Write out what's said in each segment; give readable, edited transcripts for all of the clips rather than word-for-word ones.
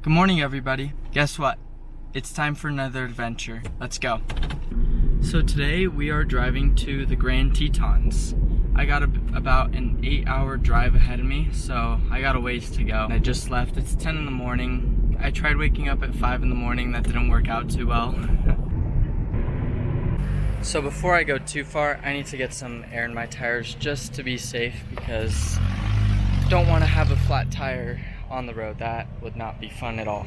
Good morning, everybody. Guess what? It's time for another adventure. Let's go. So today we are driving to the Grand Tetons. I got about an 8-hour drive ahead of me, so I got a ways to go. I just left. It's 10 in the morning. I tried waking up at 5 in the morning. That didn't work out too well. So before I go too far, I need to get some air in my tires just to be safe, because I don't want to have a flat tire on the road. That would not be fun at all.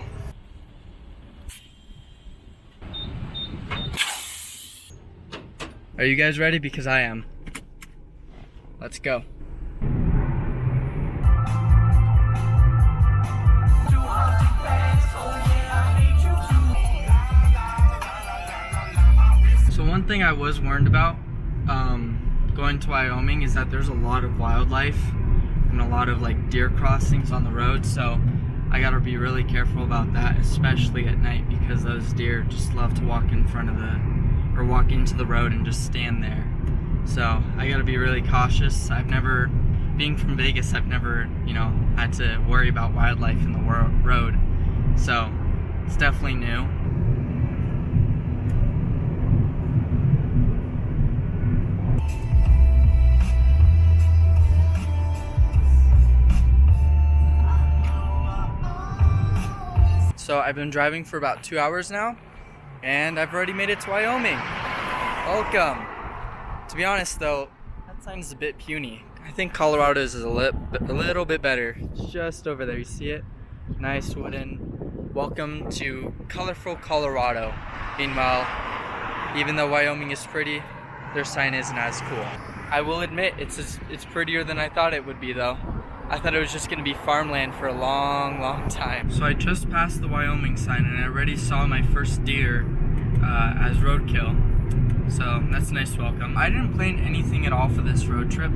Are you guys ready? Because I am. Let's go. So one thing I was warned about going to Wyoming is that there's a lot of wildlife and a lot of like deer crossings on the road, so I gotta be really careful about that, especially at night, because those deer just love to walk in front of walk into the road and just stand there. So I gotta be really cautious. Being from Vegas, I've never, had to worry about wildlife in the road. So it's definitely new. So I've been driving for about 2 hours now, and I've already made it to Wyoming. Welcome. To be honest though, that sign's a bit puny. I think Colorado's is a little bit better. Just over there, you see it? Nice wooden. Welcome to colorful Colorado. Meanwhile, even though Wyoming is pretty, their sign isn't as cool. I will admit, it's prettier than I thought it would be though. I thought it was just gonna be farmland for a long time. So I just passed the Wyoming sign and I already saw my first deer as roadkill. So that's a nice welcome. I didn't plan anything at all for this road trip.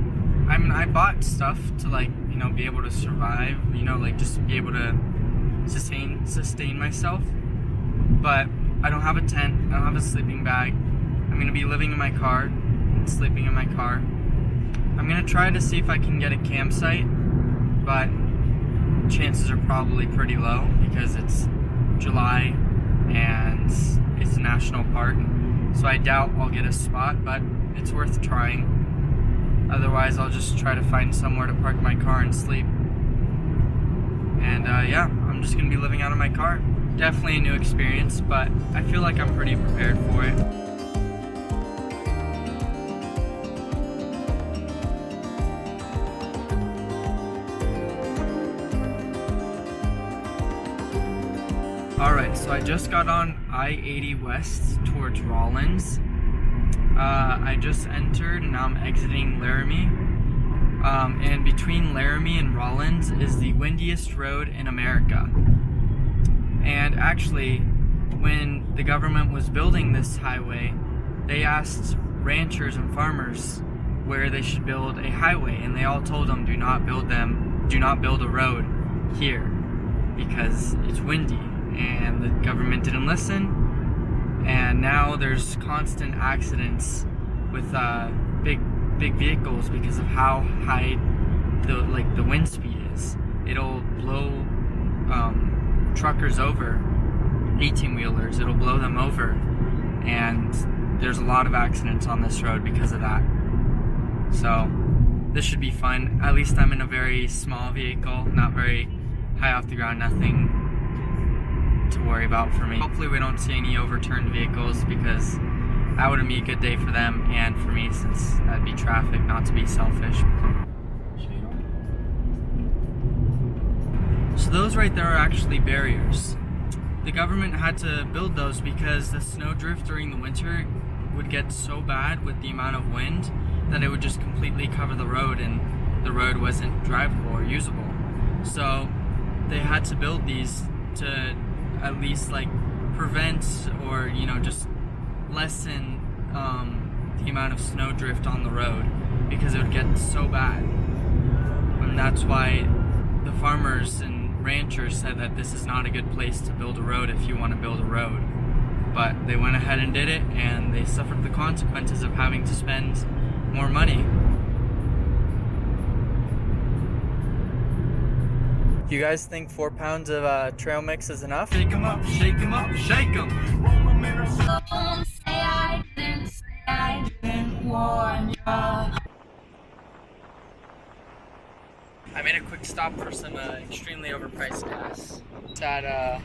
I mean, I bought stuff to be able to survive, just be able to sustain myself. But I don't have a tent, I don't have a sleeping bag. I'm gonna be living in my car and sleeping in my car. I'm gonna try to see if I can get a campsite, but chances are probably pretty low because it's July and it's a national park. So I doubt I'll get a spot, but it's worth trying. Otherwise, I'll just try to find somewhere to park my car and sleep. And yeah, I'm just gonna be living out of my car. Definitely a new experience, but I feel like I'm pretty prepared for it. Alright, so I just got on I-80 West towards Rawlins. I just entered and now I'm exiting Laramie. And between Laramie and Rawlins is the windiest road in America. And actually, when the government was building this highway, they asked ranchers and farmers where they should build a highway, and they all told them, do not build a road here because it's windy. And the government didn't listen, and now there's constant accidents with big vehicles because of how high the wind speed is. It'll blow truckers over, 18-wheelers. It'll blow them over, and there's a lot of accidents on this road because of that. So this should be fun. At least I'm in a very small vehicle, not very high off the ground, nothing to worry about for me. Hopefully we don't see any overturned vehicles, because that wouldn't be a good day for them and for me, since that'd be traffic, not to be selfish. So those right there are actually barriers. The government had to build those because the snowdrift during the winter would get so bad with the amount of wind that it would just completely cover the road, and the road wasn't drivable or usable. So they had to build these to at least prevent or just lessen the amount of snowdrift on the road, because it would get so bad. And that's why the farmers and ranchers said that this is not a good place to build a road if you want to build a road. But they went ahead and did it, and they suffered the consequences of having to spend more money. You guys think 4 pounds of trail mix is enough? Shake 'em up, shake 'em up, shake 'em. Say I didn't warn ya. I made a quick stop for some extremely overpriced gas. It's at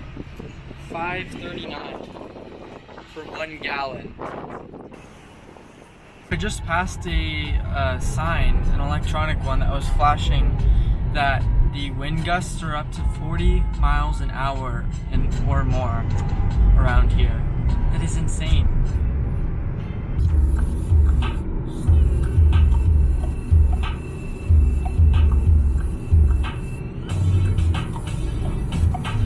$5.39 for 1 gallon. I just passed a sign, an electronic one, that was flashing that the wind gusts are up to 40 miles an hour or more around here. That is insane.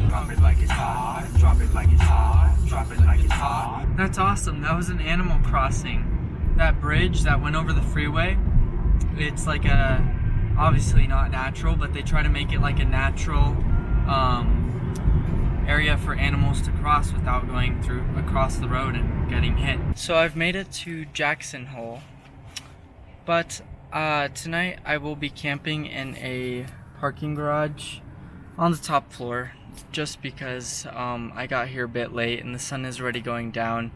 Drop it like it's hot, drop it like it's hot, drop it like it's hot. That's awesome. That was an Animal Crossing. That bridge that went over the freeway, it's like obviously not natural, but they try to make it like a natural area for animals to cross without going across the road and getting hit. So I've made it to Jackson Hole, but tonight I will be camping in a parking garage on the top floor, just because I got here a bit late and the sun is already going down.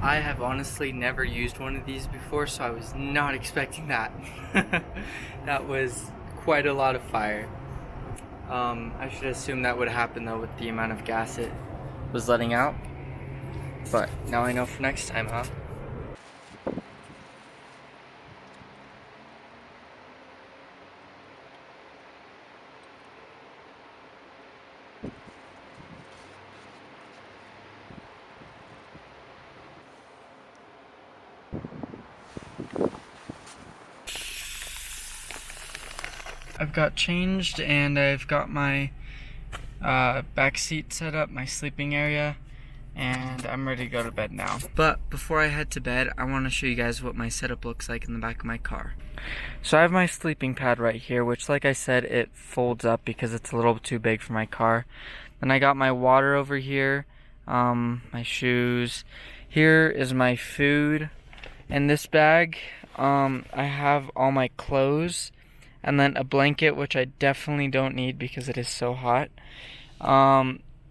I have honestly never used one of these before, so I was not expecting that. That was quite a lot of fire. I should assume that would happen though with the amount of gas it was letting out. But now I know for next time, huh? I've got changed and I've got my back seat set up, my sleeping area, and I'm ready to go to bed now. But before I head to bed, I want to show you guys what my setup looks like in the back of my car. So I have my sleeping pad right here, which, like I said, it folds up because it's a little too big for my car. Then I got my water over here, my shoes. Here is my food. In this bag, I have all my clothes, and then a blanket, which I definitely don't need because it is so hot.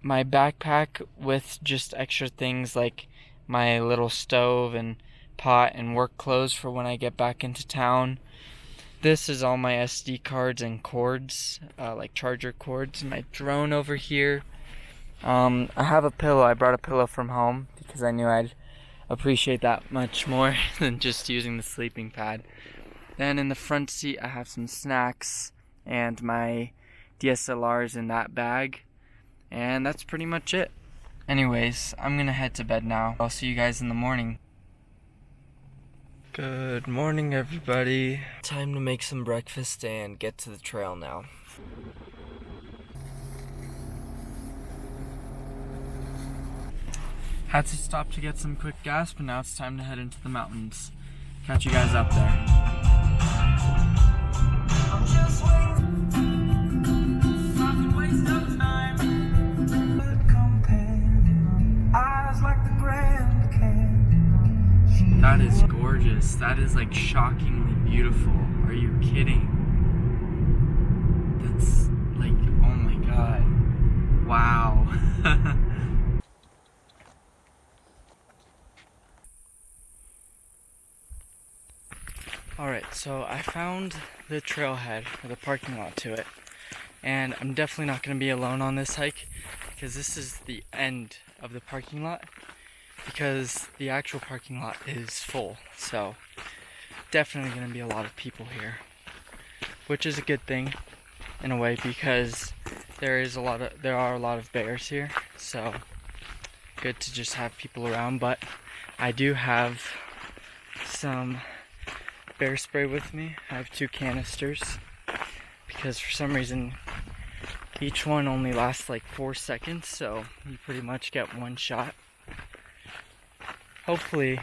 My backpack with just extra things like my little stove and pot and work clothes for when I get back into town. This is all my SD cards and cords, like charger cords. My drone over here. I have a pillow. I brought a pillow from home because I knew I'd appreciate that much more than just using the sleeping pad. Then in the front seat I have some snacks and my DSLRs in that bag. And that's pretty much it. Anyways, I'm gonna head to bed now. I'll see you guys in the morning. Good morning, everybody. Time to make some breakfast and get to the trail now. Had to stop to get some quick gas, but now it's time to head into the mountains. Catch you guys up there. I'm just That is gorgeous. That is like shockingly beautiful. Are you kidding? That's like, oh my god. Wow. Alright, so I found the trailhead with a parking lot to it. And I'm definitely not going to be alone on this hike because this is the end of the parking lot. Because the actual parking lot is full, so definitely going to be a lot of people here, which is a good thing in a way because there are a lot of bears here, so good to just have people around. But I do have some bear spray with me. I have 2 canisters because for some reason each one only lasts like 4 seconds, so you pretty much get one shot. hopefully,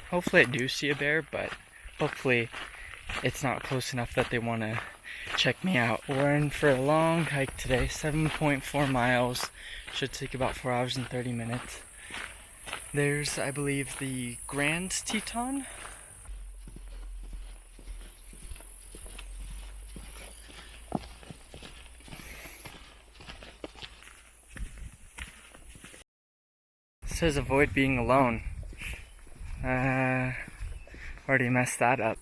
hopefully I do see a bear, but hopefully it's not close enough that they want to check me out. We're in for a long hike today, 7.4 miles. Should take about 4 hours and 30 minutes. There's, I believe, the Grand Teton. It says avoid being alone. Already messed that up.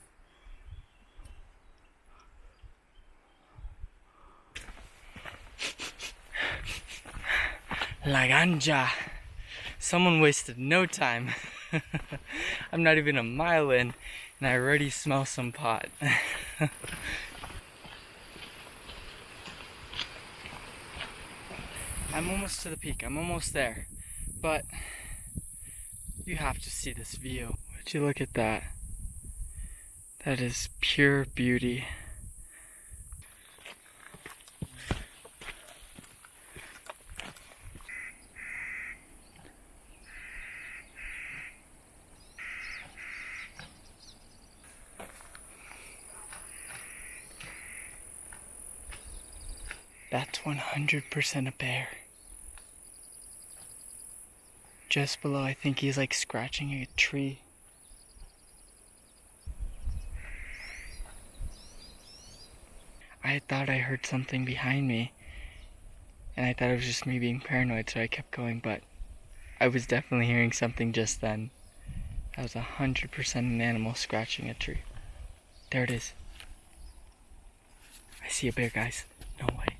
La ganja. Someone wasted no time. I'm not even a mile in, and I already smell some pot. I'm almost to the peak. I'm almost there. But you have to see this view. Would you look at that? That is pure beauty. That's 100% a bear. Just below, I think he's like scratching a tree. I thought I heard something behind me, and I thought it was just me being paranoid, so I kept going, but I was definitely hearing something just then. That was 100% an animal scratching a tree. There it is. I see a bear, guys. No way.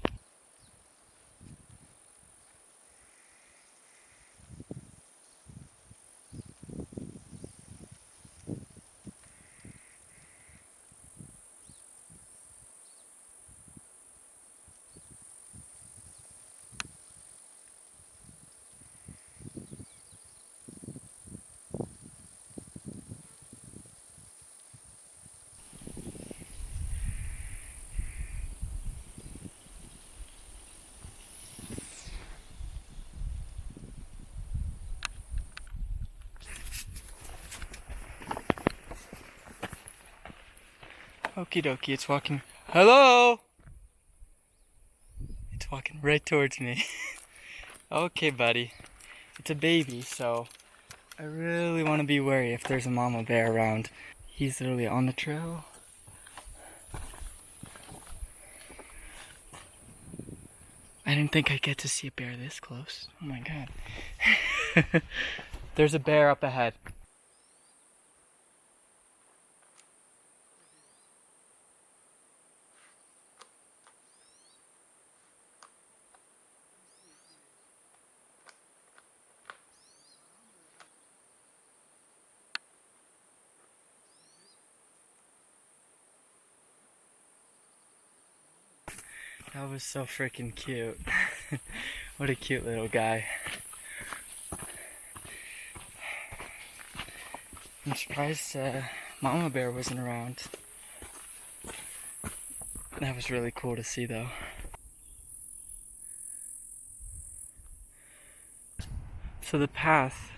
Okie dokie, it's walking. Hello! It's walking right towards me. Okay, buddy. It's a baby, so I really want to be wary if there's a mama bear around. He's literally on the trail. I didn't think I'd get to see a bear this close. Oh my god. There's a bear up ahead. That was so freaking cute. What a cute little guy. I'm surprised Mama Bear wasn't around. That was really cool to see though. So the path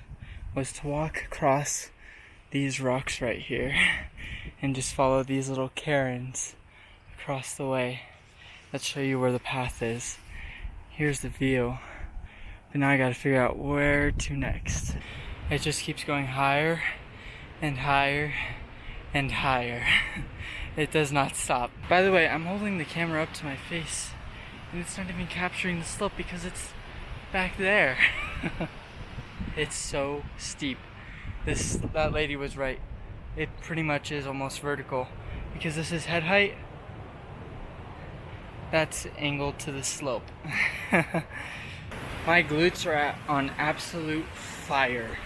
was to walk across these rocks right here and just follow these little cairns across the way. Let's show you where the path is. Here's the view. But now I gotta figure out where to next. It just keeps going higher and higher and higher. It does not stop. By the way, I'm holding the camera up to my face and it's not even capturing the slope because it's back there. It's so steep. That lady was right. It pretty much is almost vertical because this is head height. That's angled to the slope. My glutes are on absolute fire.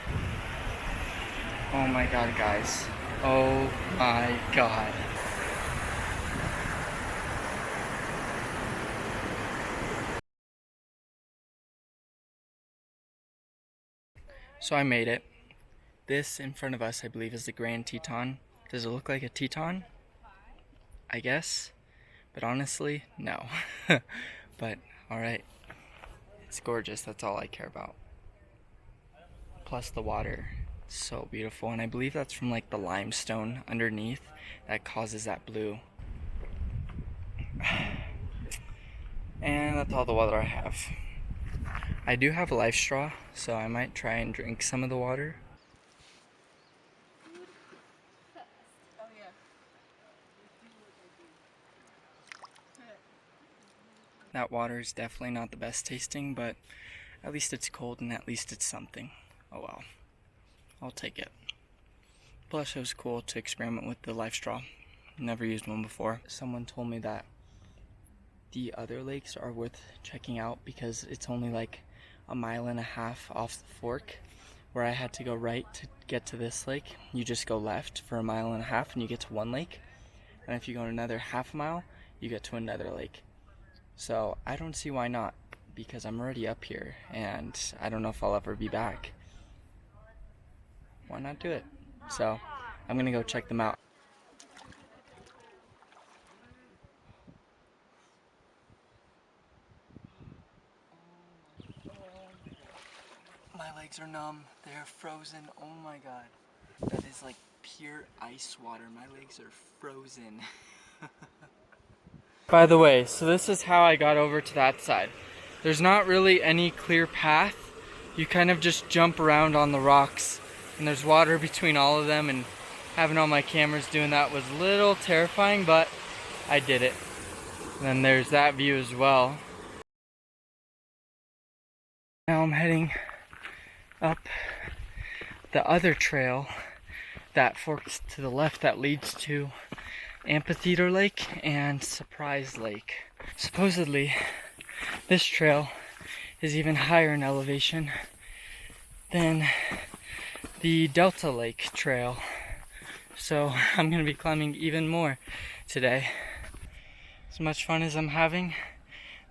Oh my god, guys. Oh my god. So I made it. This in front of us, I believe, is the Grand Teton. Does it look like a Teton? I guess. But honestly, no. But, alright. It's gorgeous, that's all I care about. Plus the water. So beautiful, and I believe that's from like the limestone underneath that causes that blue. And that's all the water I have. I do have a life straw, so I might try and drink some of the water. That water is definitely not the best tasting, but at least it's cold and at least it's something. Oh well, I'll take it. Plus it was cool to experiment with the life straw. Never used one before. Someone told me that the other lakes are worth checking out because it's only like a mile and a half off the fork, where I had to go right to get to this lake. You just go left for a mile and a half and you get to one lake. And if you go another half a mile, you get to another lake. So I don't see why not, because I'm already up here and I don't know if I'll ever be back. Why not do it? So I'm gonna go check them out. My legs are numb, they're frozen, oh my god. That is like pure ice water, my legs are frozen. By the way, so this is how I got over to that side. There's not really any clear path. You kind of just jump around on the rocks, and there's water between all of them, and having all my cameras doing that was a little terrifying, but I did it. And then there's that view as well. Now I'm heading up the other trail that forks to the left that leads to Amphitheater Lake and Surprise Lake. Supposedly, this trail is even higher in elevation than the Delta Lake trail. So I'm gonna be climbing even more today. As much fun as I'm having,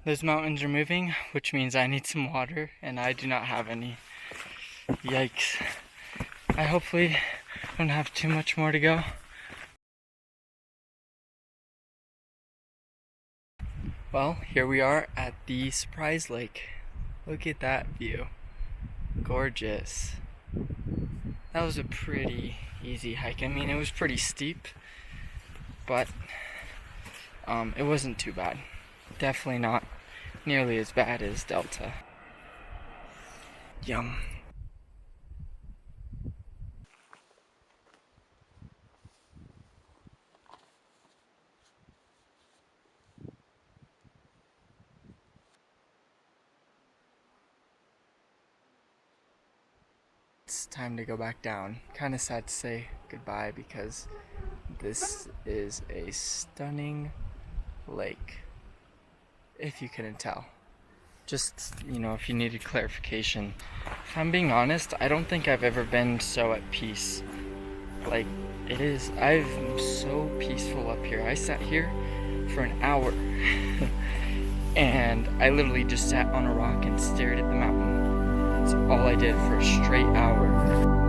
those mountains are moving, which means I need some water, and I do not have any. Yikes. I hopefully don't have too much more to go. Well, here we are at the Surprise Lake. Look at that view. Gorgeous. That was a pretty easy hike. I mean, it was pretty steep, but it wasn't too bad. Definitely not nearly as bad as Delta. Yum. It's time to go back down. Kind of sad to say goodbye because this is a stunning lake, if you couldn't tell. Just, you know, if you needed clarification. If I'm being honest, I don't think I've ever been so at peace. Like, it is, I'm so peaceful up here. I sat here for an hour and I literally just sat on a rock and stared at the mountain. That's all I did for a straight hour.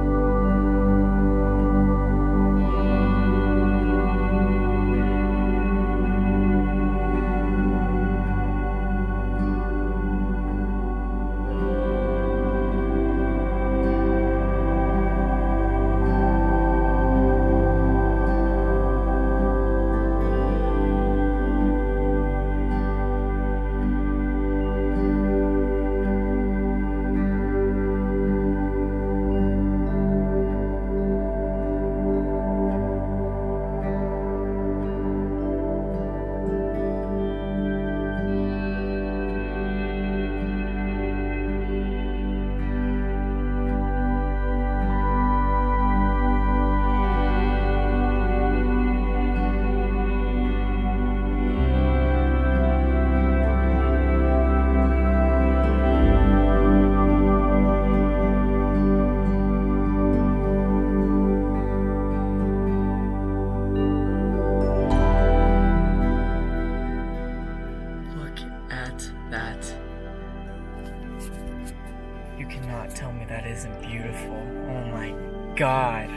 You cannot tell me that isn't beautiful. Oh my god.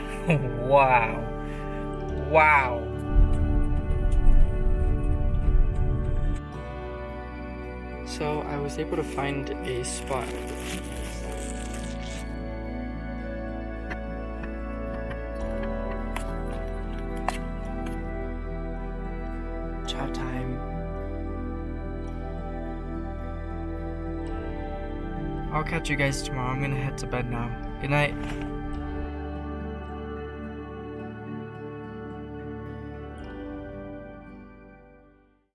Wow. Wow. So I was able to find a spot have time. I'll catch you guys tomorrow. I'm gonna head to bed now. Good night.